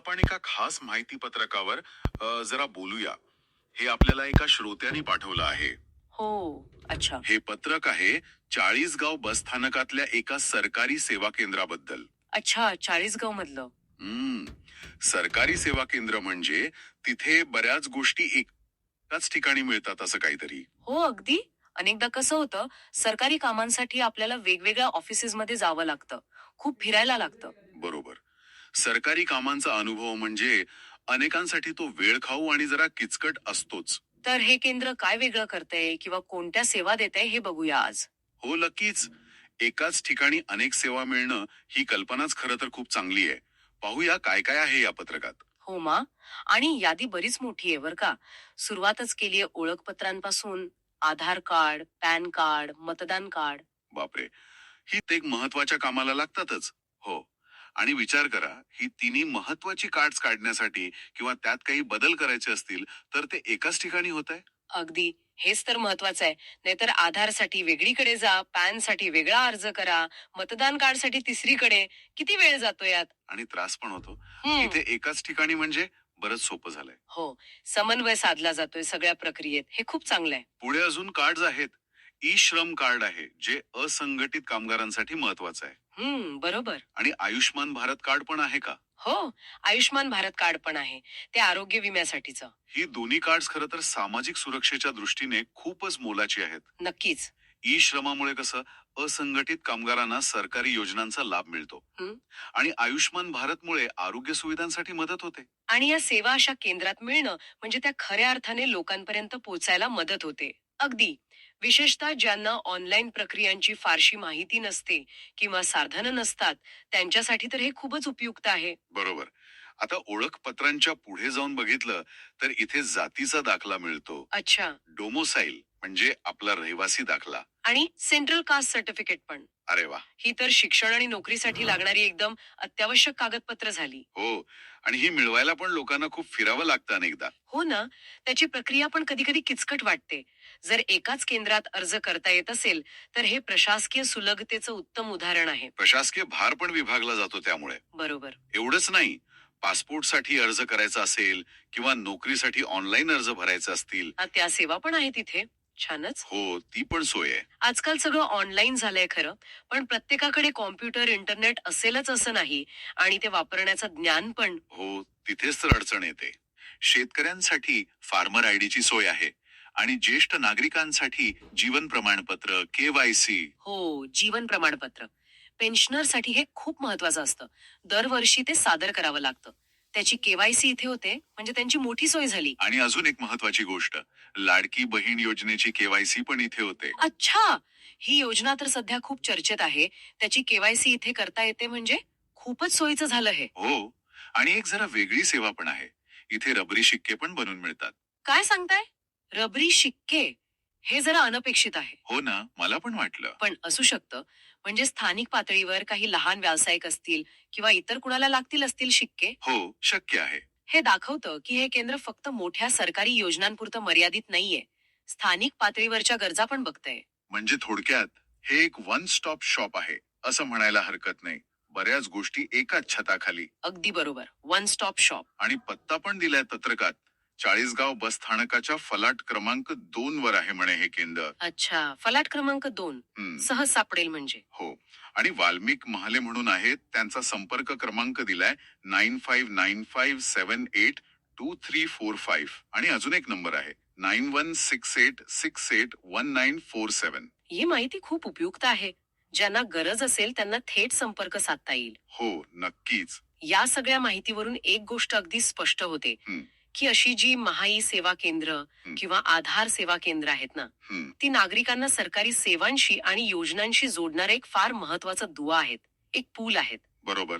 आपण एका खास माहिती पत्रकावर जरा बोलूया. हे आपल्याला एका श्रोत्याने पाठवलं आहे. हो. अच्छा. हे पत्रक आहे चाळीसगाव बस स्थानकातल्या एका सरकारी सेवा केंद्राबद्दल. अच्छा, 40 गाव मधलं. हम्म सरकारी सेवा केंद्र म्हणजे तिथे बऱ्याच गोष्टी एकाच ठिकाणी मिळतात असं काहीतरी. हो, अगदी. अनेकदा कसं होतं, सरकारी कामांसाठी आपल्याला वेगवेगळ्या ऑफिसेसमध्ये जावं लागतं. खूप फिरायला लागतं. बरोबर. सरकारी कामांचा अनुभव म्हणजे अनेकांसाठी तो वेळखाऊ आणि जरा किचकट असतोच. तर हे केंद्र काय वेगळं करतंय किंवा कोणत्या सेवा देतंय हे बघूया आज. हो, नक्कीच. एकाच ठिकाणी अनेक सेवा मिळणं ही कल्पनाच खरं तर खूप चांगली आहे. पाहूया काय काय आहे या पत्रकात. हो मा. आणि यादी बरीच मोठी आहे बरं का. सुरुवातच केलीये ओळखपत्रांपासून, आधार कार्ड, पॅन कार्ड, मतदान कार्ड. बापरे, ही ते एक महत्वाच्या कामाला लागतातच. हो. आणि विचार करा, ही तिन्ही महत्वाची कार्ड्स काढण्यासाठी किंवा त्यात काही बदल करायचे असतील तर ते एकाच ठिकाणी होत आहे. अगदी. हेच तर महत्वाचं आहे. नाहीतर आधारसाठी वेगळीकडे जा, पॅनसाठी वेगळा अर्ज करा, मतदान कार्डसाठी तिसरीकडे. किती वेळ जातो यात? आणि त्रास पण होतो. हं. इथे एकाच ठिकाणी म्हणजे बरंच सोपं झालंय. हो. समन्वय साधला जातोय सगळ्या प्रक्रियेत. हे खूप चांगलं आहे. पुढे अजून कार्ड आहेत. ई श्रम कार्ड आहे जे असंघटित कामगारांसाठी महत्वाचं आहे. बरोबर. आणि आयुष्मान भारत कार्ड पण आहे का? हो. आयुष्मान भारत कार्ड पण आहे. ते आरोग्य विम्यासाठीचं. ही दोन्ही कार्ड्स खरं तर सामाजिक सुरक्षेच्या दृष्टीने खूपच मोलाची आहेत. नक्कीच. ई श्रमामुळे कसं असंघटित कामगारांना सरकारी योजनांचा लाभ मिळतो. हं. आणि आयुष्मान भारतमुळे आरोग्य सुविधांसाठी मदत होते. आणि या सेवा अशा केंद्रात मिळणं म्हणजे त्या खऱ्या अर्थाने लोकांपर्यंत पोहोचायला मदत होते. अगदी. विशेषतः ज्यांना ऑनलाईन प्रक्रियांची फारशी माहिती नसते किंवा साधनं नसतात, त्यांच्यासाठी तर हे खूपच उपयुक्त आहे. बरोबर. आता ओळखपत्रांच्या पुढे जाऊन बघितलं तर इथे जातीचा दाखला मिळतो. अच्छा. डोमोसाईल म्हणजे आपला रहिवासी दाखला. आणि सेंट्रल कास्ट सर्टिफिकेट पण. अरे वा. ही तर शिक्षण आणि नोकरीसाठी लागणारी एकदम अत्यावश्यक कागदपत्र झाली. हो. आणि ही मिळवायला पण लोकांना खूप फिरावं लागतं अनेकदा. हो ना. त्याची प्रक्रिया पण कधी कधी किचकट वाटते. जर एकाच केंद्रात अर्ज करता येत असेल तर हे प्रशासकीय सुलभतेचं उत्तम उदाहरण आहे. प्रशासकीय भार पण विभागला जातो त्यामुळे. बरोबर. एवढंच नाही, पासपोर्टसाठी अर्ज करायचा असेल किंवा नोकरीसाठी ऑनलाईन अर्ज भरायचे असतील. त्या सेवा पण आहेत तिथे. छानच. हो, ती पण सोय आहे. आजकाल सगळं ऑनलाईन झालंय खरं, पण प्रत्येकाकडे कॉम्प्युटर, इंटरनेट असेलच असं नाही. आणि ते वापरण्याचं ज्ञान पण. हो, तिथेच तर अडचण येते. शेतकऱ्यांसाठी फार्मर आयडीची सोय आहे आणि ज्येष्ठ नागरिकांसाठी जीवन प्रमाणपत्र, केवायसी. हो, जीवन प्रमाणपत्र. पेन्शनरसाठी हे खूप महत्वाचं असतं. दरवर्षी ते सादर करावं लागतं. त्याची केवायसी इथे होते म्हणजे त्यांची मोठी सोय झाली. आणि अजून एक महत्वाची गोष्ट, लाडकी बहीण योजनेची केवायसी पण इथे होते. अच्छा. ही योजना तर सध्या खूप चर्चेत आहे. त्याची केवायसी इथे करता येते म्हणजे खूपच सोयीचं झालं हे. हो. आणि एक जरा वेगळी सेवा पण आहे. इथे रबरी शिक्के पण बनवून मिळतात. काय सांगताय? रबरी शिक्के. हे जरा अनपेक्षित आहे. हो ना, मला पण वाटलं. पण असू शकतं. म्हणजे स्थानिक पातळीवर काही लहान व्यावसायिक असतील किंवा इतर कुणाला लागतील असतील शिक्के. हो, शक्य आहे. हे दाखवतं की हे केंद्र फक्त मोठ्या सरकारी योजनांपुरतं मर्यादित नाहीये. स्थानिक पातळीवरच्या गरजा पण बघतंय. म्हणजे थोडक्यात हे एक वन स्टॉप शॉप आहे असं म्हणायला हरकत नाही. बऱ्याच गोष्टी एकाच छताखाली. अगदी बरोबर. One stop shop. आणि पत्ता पण दिलाय पत्रकात. चाळीसगाव बस स्थानकाच्या फलाट क्रमांक 2 वर आहे म्हणे हे केंद्र. अच्छा. फलाट क्रमांक 2. हम्म. सहज सापडेल म्हणजे. हो. आणि वाल्मिक महाले म्हणून आहेत, त्यांचा संपर्क क्रमांक दिलाय 9595782345. आणि अजून एक नंबर आहे 9168681947. ही माहिती खूप उपयुक्त आहे. ज्यांना गरज असेल त्यांना थेट संपर्क साधता येईल. हो, नक्कीच. या सगळ्या माहितीवरून एक गोष्ट अगदी स्पष्ट होते हं. की अशी जी महाई सेवा केंद्र हं. किंवा आधार सेवा केंद्र आहेत ना, हं. ती नागरिकांना सरकारी सेवांशी आणि योजनांशी जोडणारे एक फार महत्वाचं दुवा आहेत. एक पूल आहेत. बरोबर.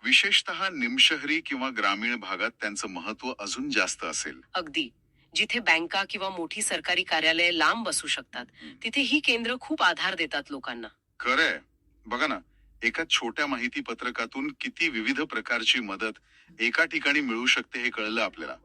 विशेषतः निमशहरी किंवा ग्रामीण भागात त्यांचं महत्व अजून जास्त असेल. अगदी. जिथे बँका किंवा मोठी सरकारी कार्यालय लांब बसू शकतात, हं. तिथे ही केंद्र खूप आधार देतात लोकांना. खरंय. बघा ना, एका छोट्या माहिती पत्रकातून किती विविध प्रकारची मदत एका ठिकाणी मिळू शकते हे कळलं आपल्याला.